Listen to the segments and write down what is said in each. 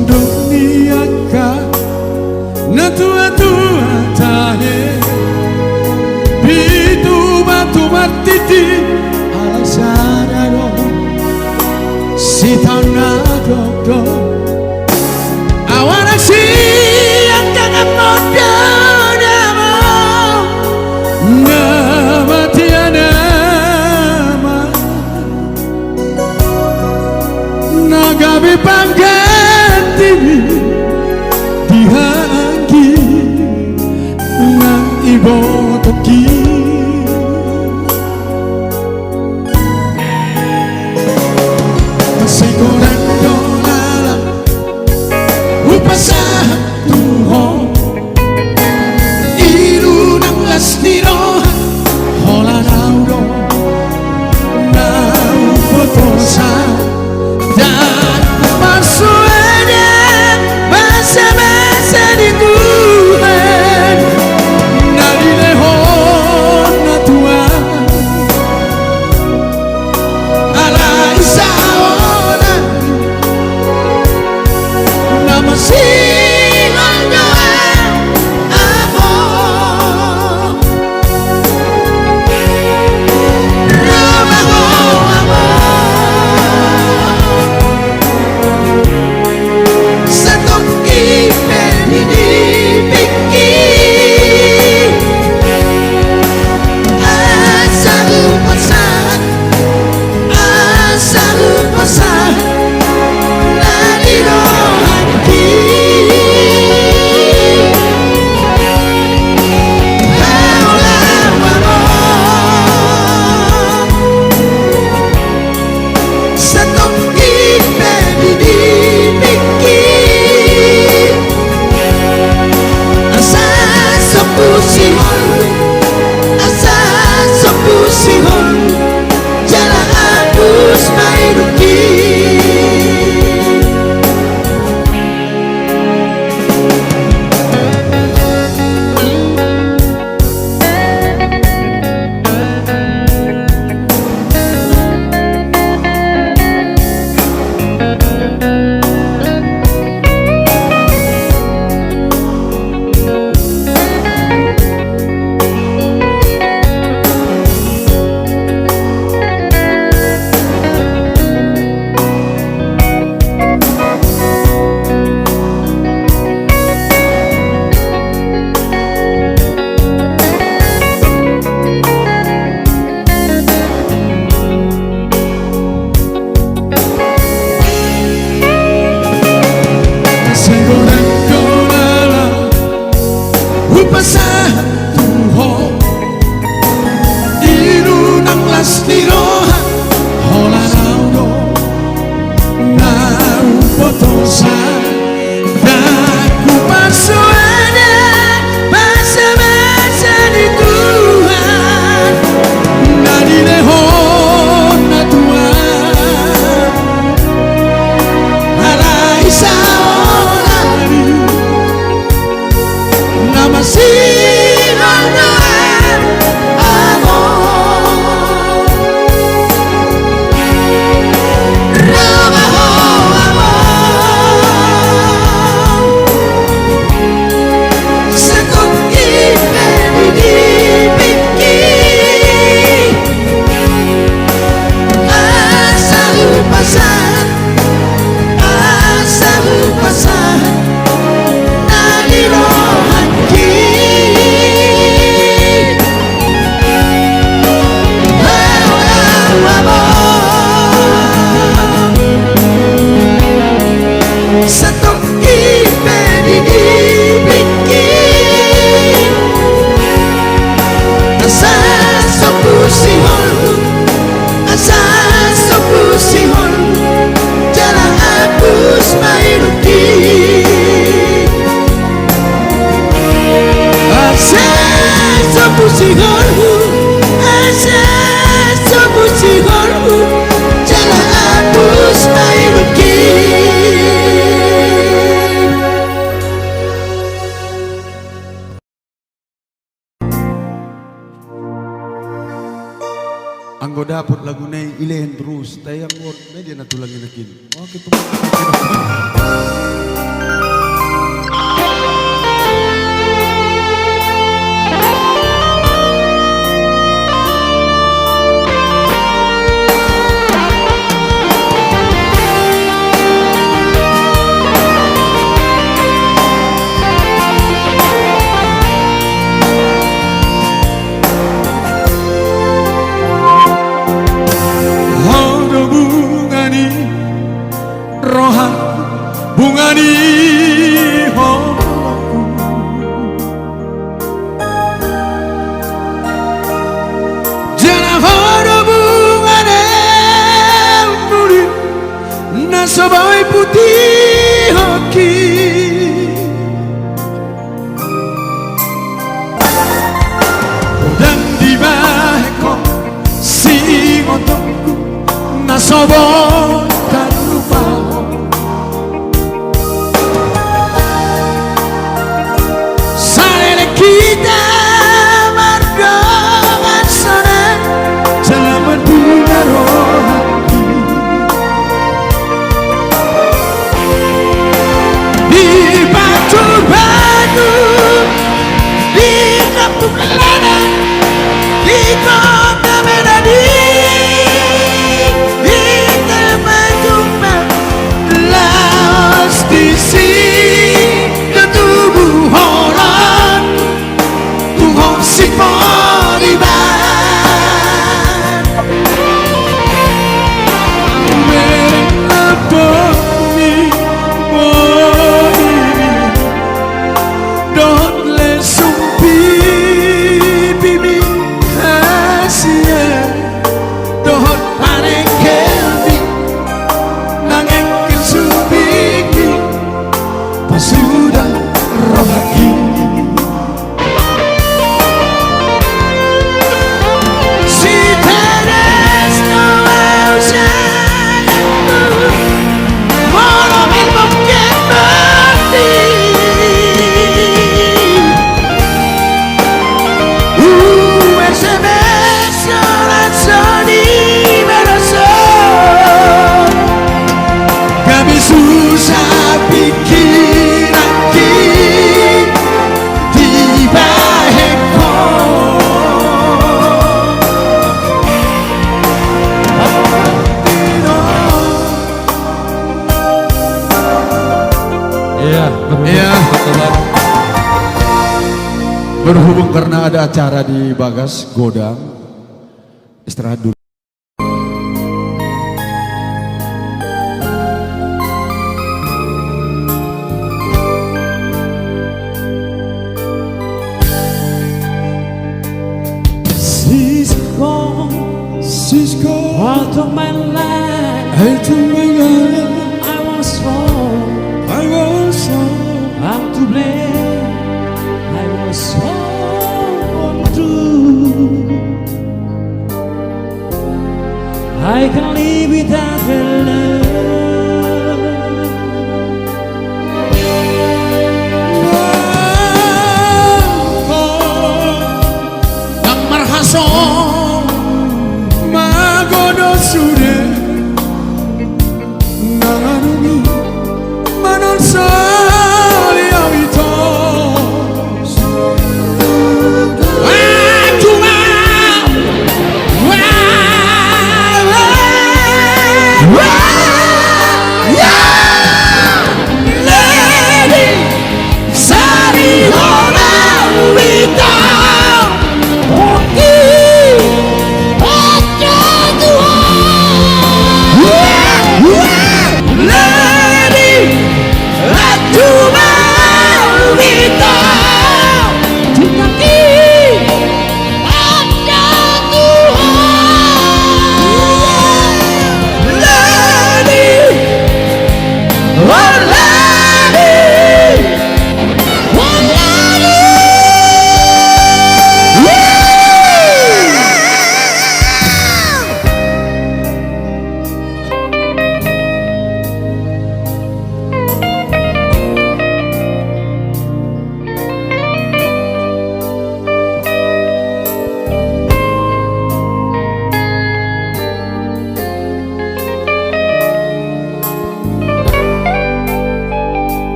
dunia ka na tua-tua tahe bitu batu martiti ala sararo si tanah dokdo awana si yang kangen moda nama nama tiada nama nagabi pangganti dihangi nang ibo toki masih korang dolala upasa tuho iru nang lastiro hola nauro nang potosa dan pasuanya masa-masa di Tuhan dari lehon na Tuhan ala isaona nama singalnya amo nama ho amo Setong ipen ini pikir asa upasan nani rohanki haula wamo setong ipen ini pikir asa sepusihon jalan hapus mainuki upasa tuho iru nang lastiroha hola nauro nang potosa daku pasuana masa-masa di Tuhan nadi lehon na Tuhan harai saolari nama singalnya amo nama ho amo setong ipen ini pikir asa upasan nani rohanki Kanggo dapot laguna ilahin terus. Tayang word media na tulangin nakin. Oke tuh. Bunga di hatiku, jangan ada bunga muri nasabai putih haki, dan di bawah si motorku nasabai tak lupa. Kita berdoa sana selamat bunga rohani di batu-batu, di kampung ladang, di kota Medani, di tempat-tempat laos di sini tubuh orang si poriban melaponi moiri dot le sumpi bibi hasia dot parekelbi nangengkin sumpiki pasudah rohaki. Susah pikiran di baheko ya, berhubung karena ada acara di Bagas Godang, istirahat dulu. She's gone. All of my life, I was wrong. I'm to blame. I was so untrue. I can't live without her love. Yang marhaso magono sude nanganumi manonsa liawito.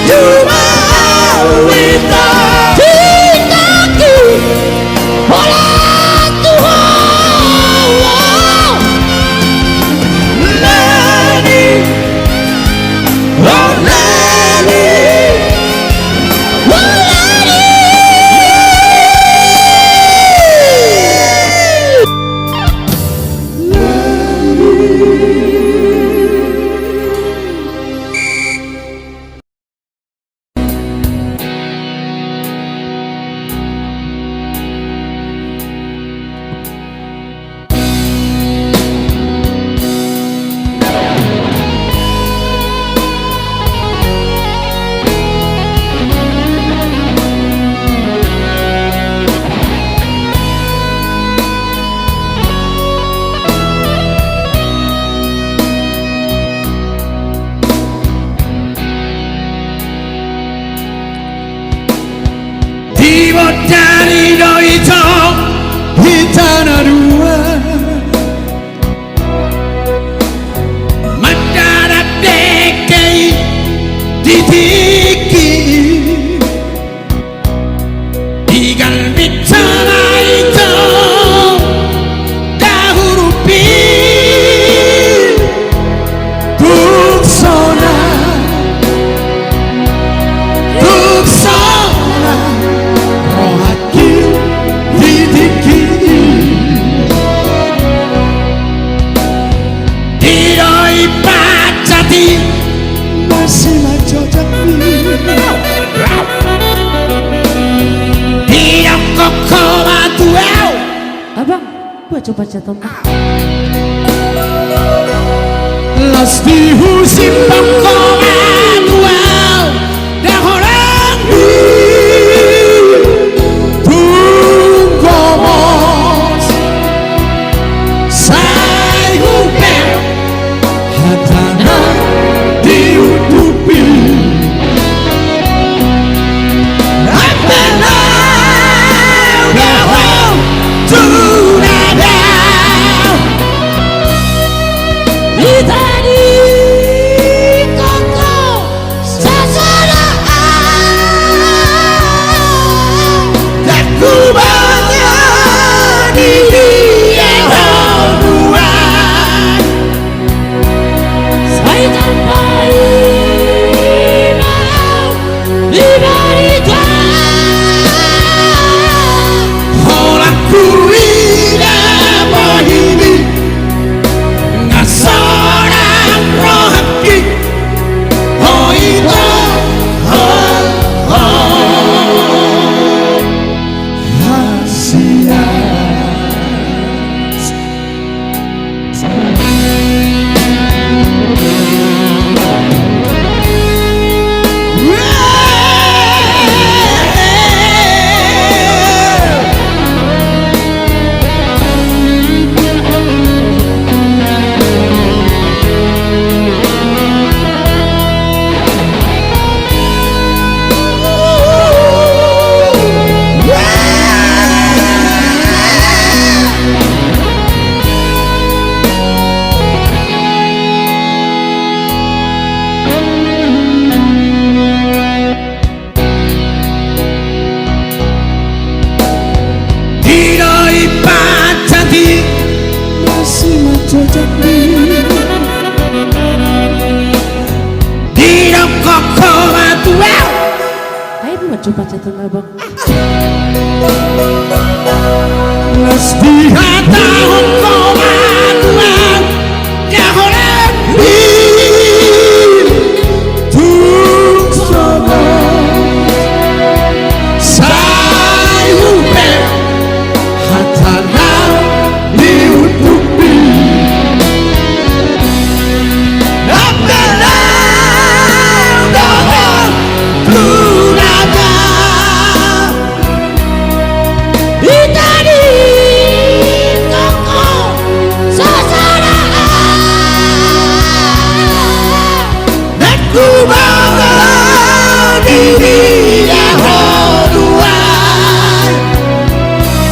cuma wita cintaku oleh Tuhan. Leni, oh Leni, oh Leni. Dari no ito hitana dua mendadak dekei ditiki digal bitana ito dahurupi tuksona masih mencocoknya diam koko matuau. Abang, buat coba catom. Las dihusim koko matuau dah orang di tunggomos sai hupel hatana diutupi apena gawau tunada itani koko sasana tak kubanya diri yang buat saya tanpai Coba catat abang. Las di hata komaduan jahoran di tungsono sai upe hatana diutupi apela dohon tunada itani koko sasana dan ku bawa diri yang hoduan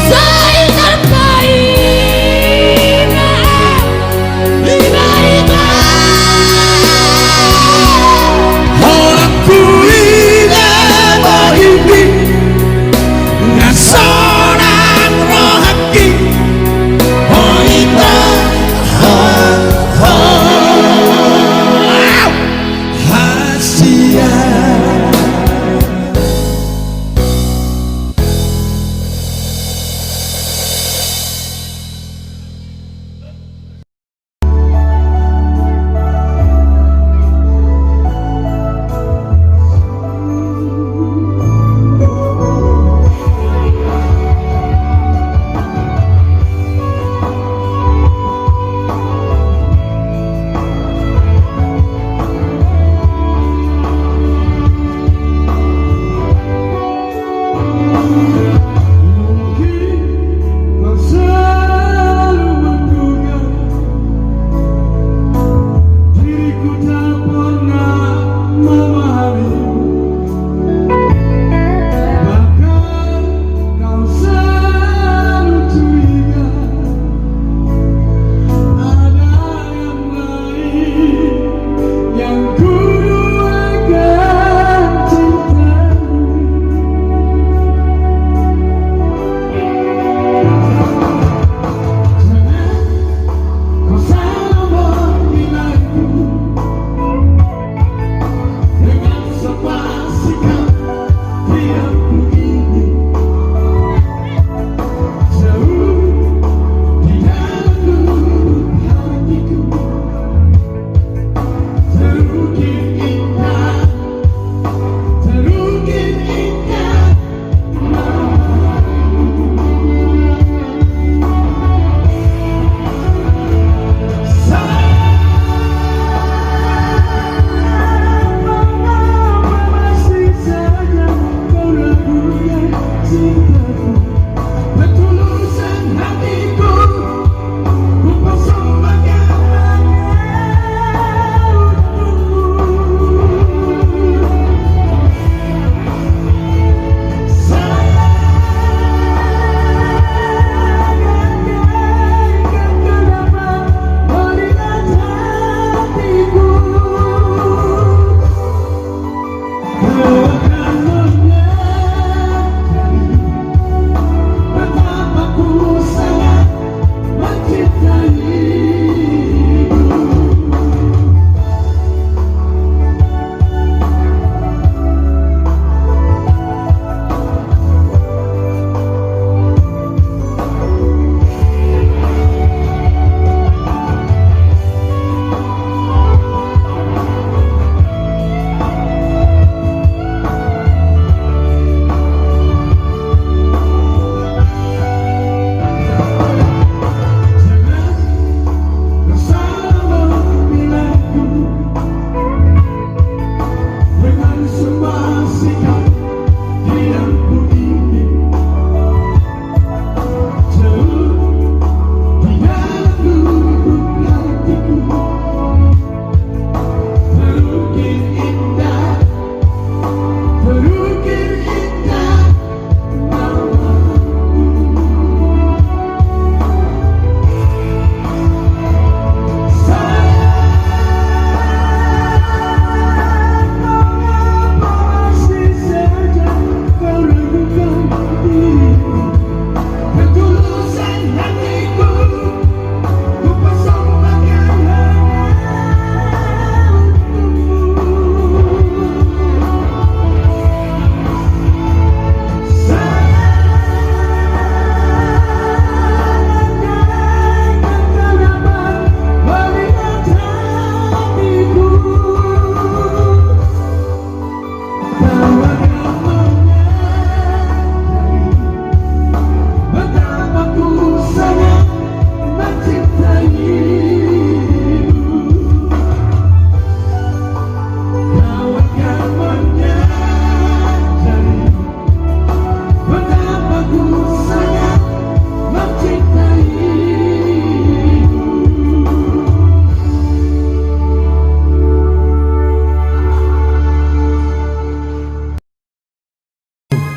saya sampai lima orang kui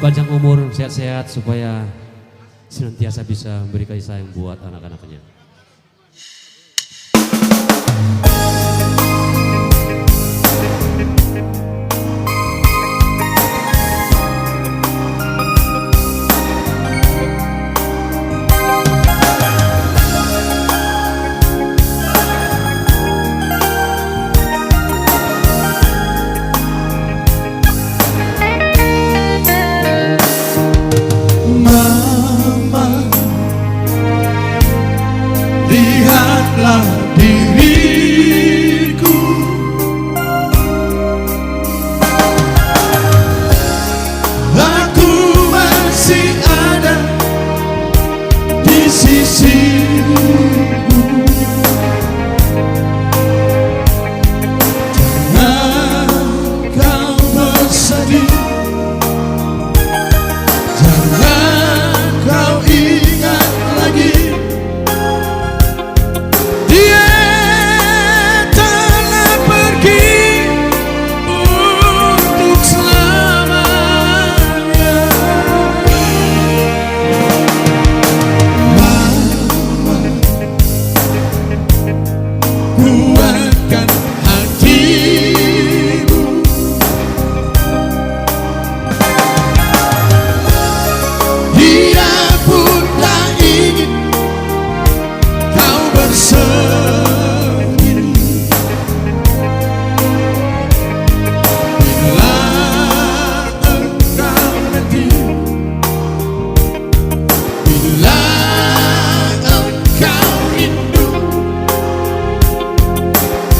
panjang umur, sehat-sehat supaya senantiasa bisa memberi kasih sayang buat anak-anaknya. Lihatlah diriku, aku masih ada di sisimu. Jangan kau bersedih, jangan kau ingat lagi kuatkan hatimu. Dia pun tak ingin kau bersendiri. Bila engkau letih, bila engkau rindu,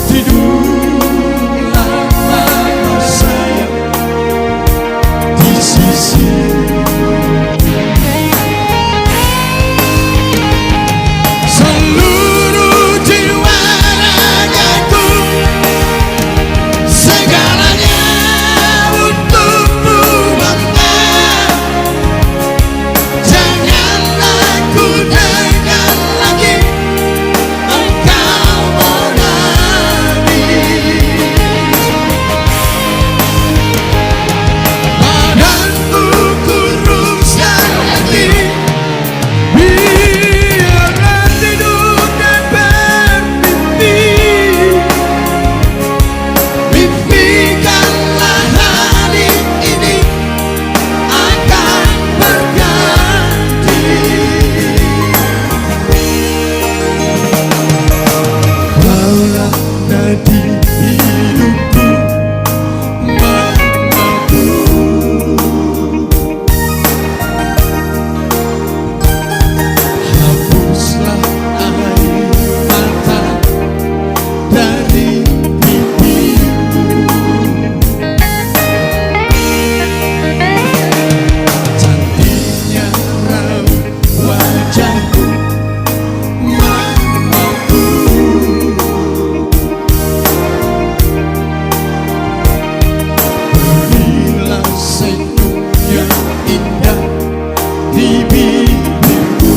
tidurlah mama sayang di sisi. Seluruh jiwa ragaku, segalanya untukmu bangga. Janganlah ku dengar lagi engkau badanku kuruskan lagi, biarlah tidur dan bermimpi. Mimpikanlah hari ini akan berganti. Kaulah nadi hidupku, mamaku. Hapuslah air mata dari pipiku. Cantiknya raut wajahku, mamaku. Berilah senyum yang indah di bibirmu.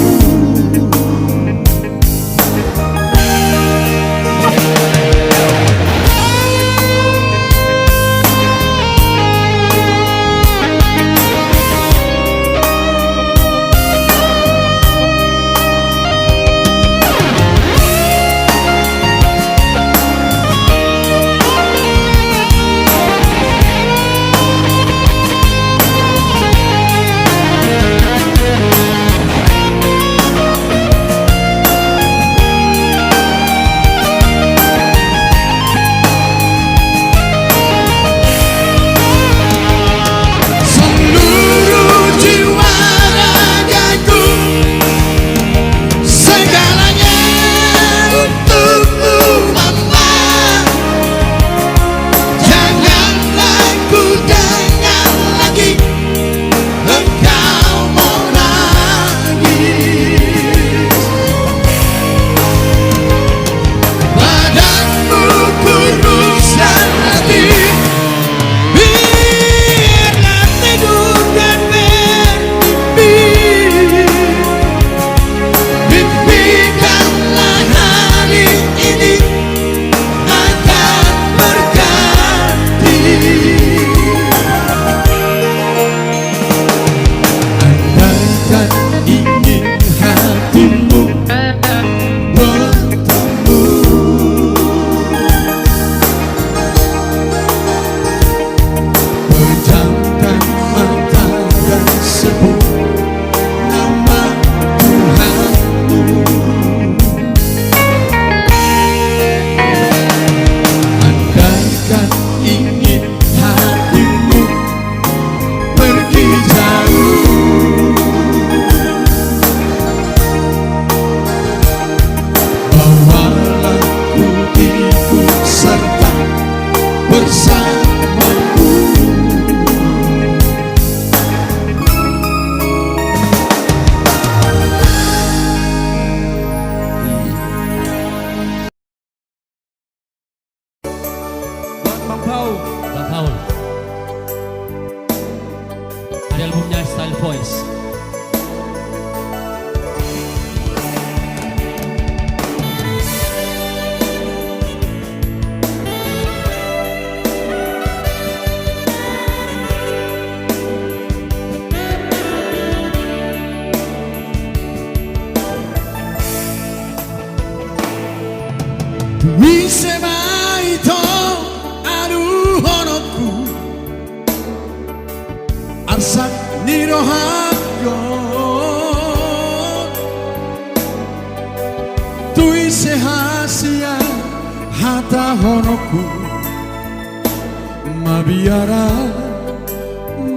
Bang Paul. Bang Paul. Dari albumnya Style Voice.見せまいとあるほのく朝にのはよtuwi sehasia hata ho no ku mabiara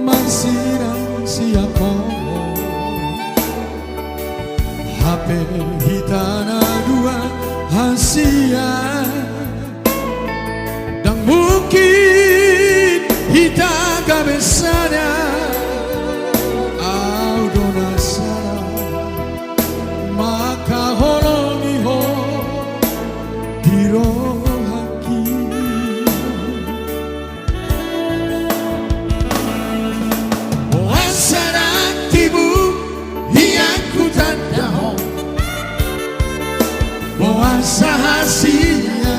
mansirang siapa HP hitana dua hasia dan mungkin hita cabezana audona sara maka holongi ho diro haki wasara tibu hiaku tanda ho Boasa hasilnya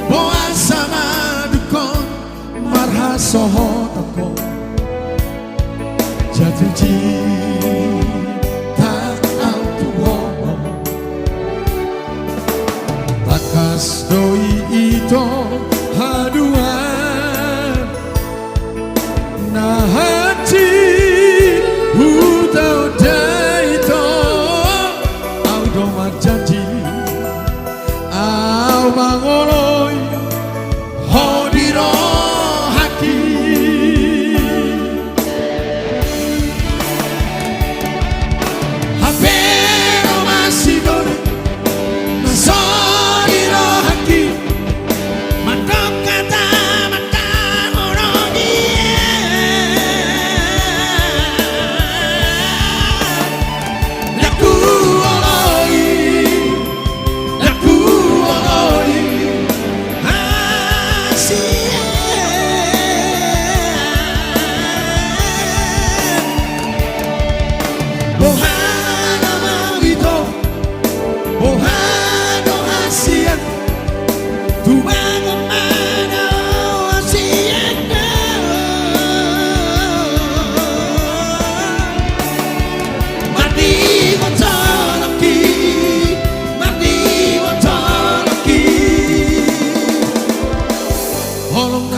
Boasa madukon marhasoho toko jatuh cinta autuho takas doi ito haduan nah hati utau janji au mangoloi hodiro haki habero masih dole masoriro haki mandok kata mata moroni laku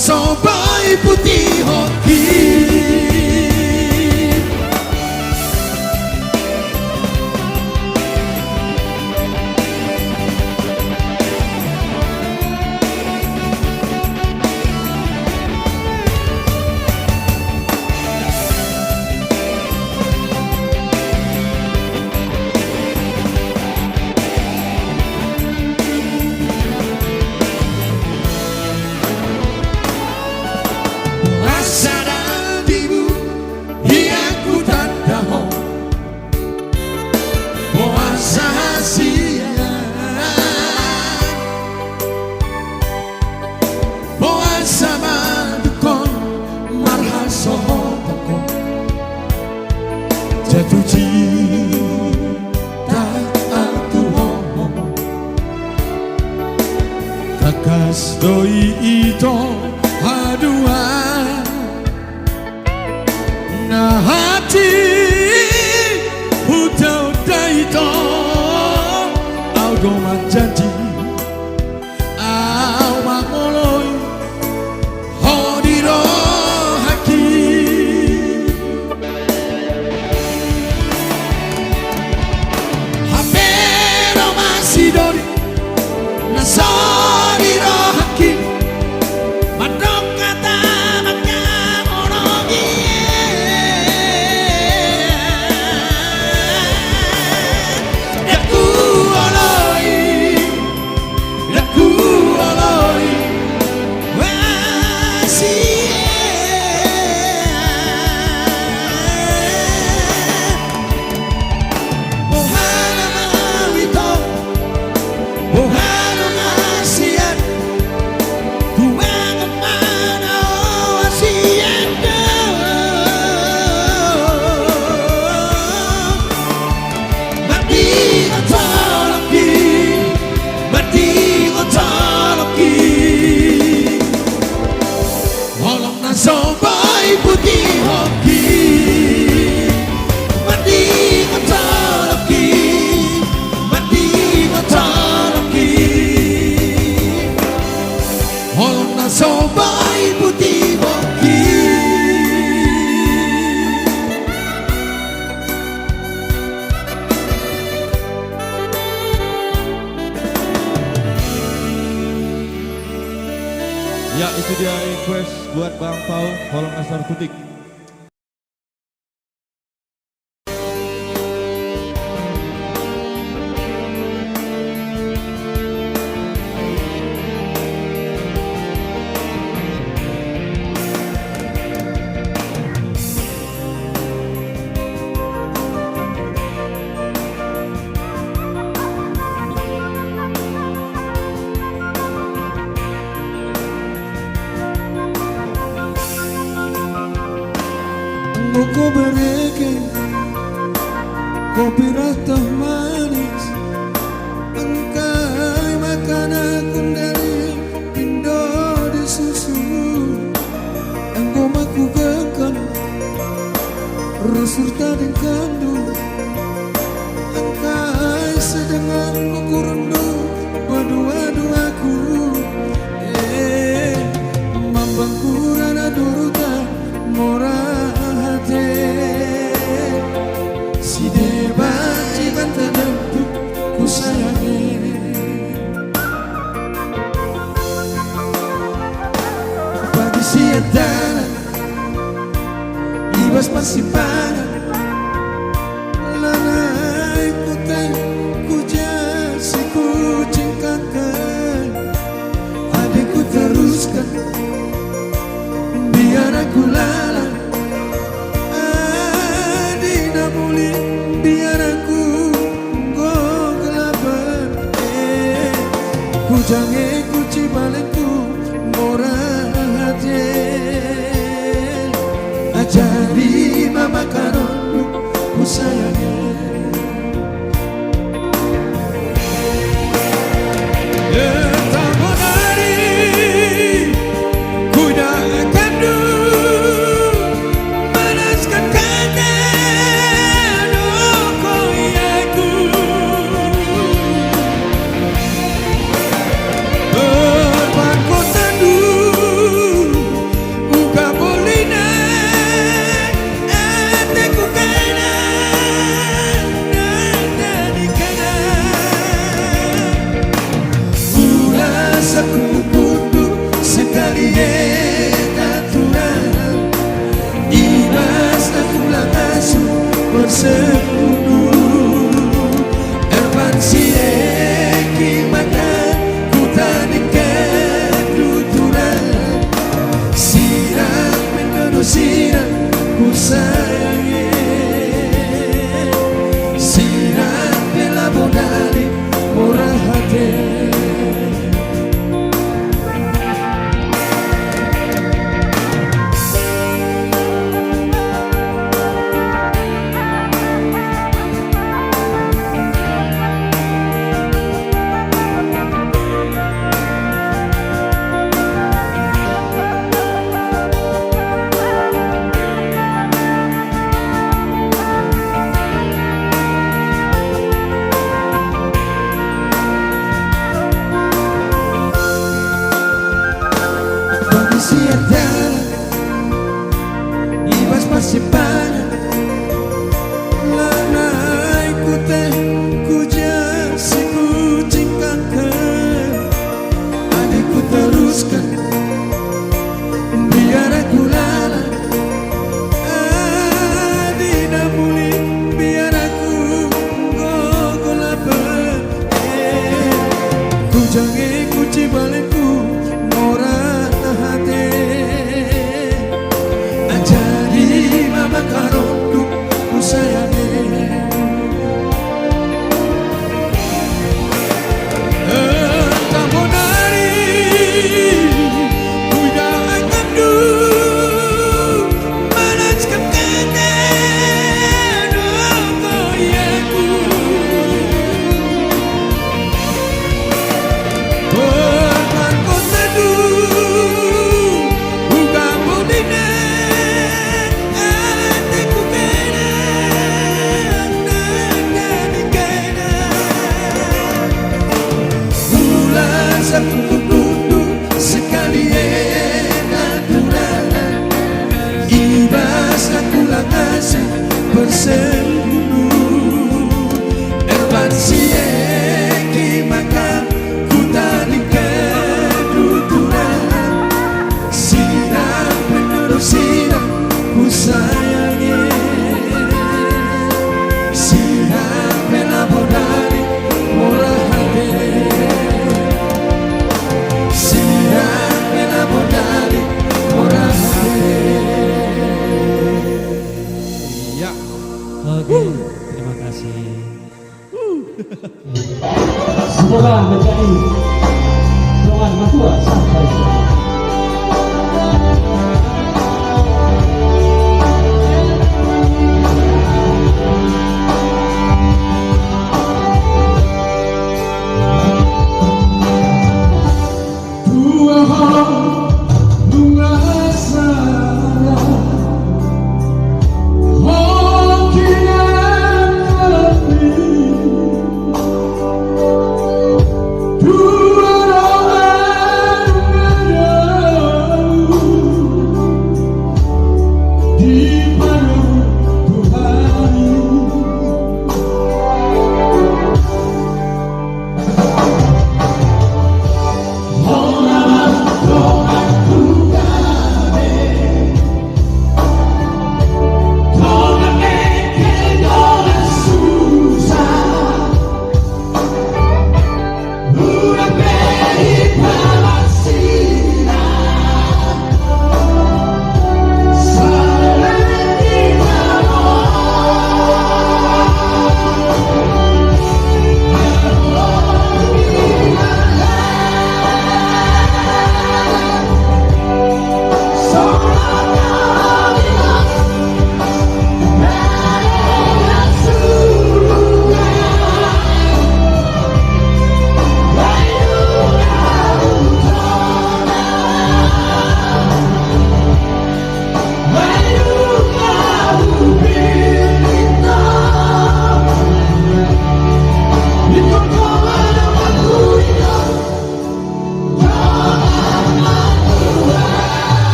Sobai putih hoki jatuh cinta aku kakas doi ito haduan na hati hutau daito audoman janji au mangoloi hodiro haki habero masih dori nasoriro haki mandok kata maka moroni yaku oloi Ya itu dia request buat Bang Pau, Holong Asar Kutik. Kopi bereke, kopi rata manis, engkai makan aku dari pindo di susu, engkau maku gekan, rusur tadi kandu, engkai sedengar buku rendu berdua-duaku, mambangku rana duruta mora. Si debat jiban terdentu ku sayangi pagi siang dan ibas masih panas lanai putih ku jasi ku cingkangkan adikku teruskan biar aku lalang biar aku go kelaban ku jange ku cibalenku murah hati ajari mama karonku ku sayangi semoga menjadi dorongan mertua sampai selesai.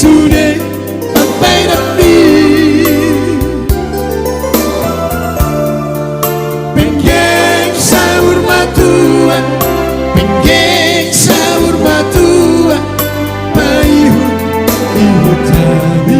sudah sampai nanti. Pengen sahur matua, pengen sahur matua, paihut ihut tami.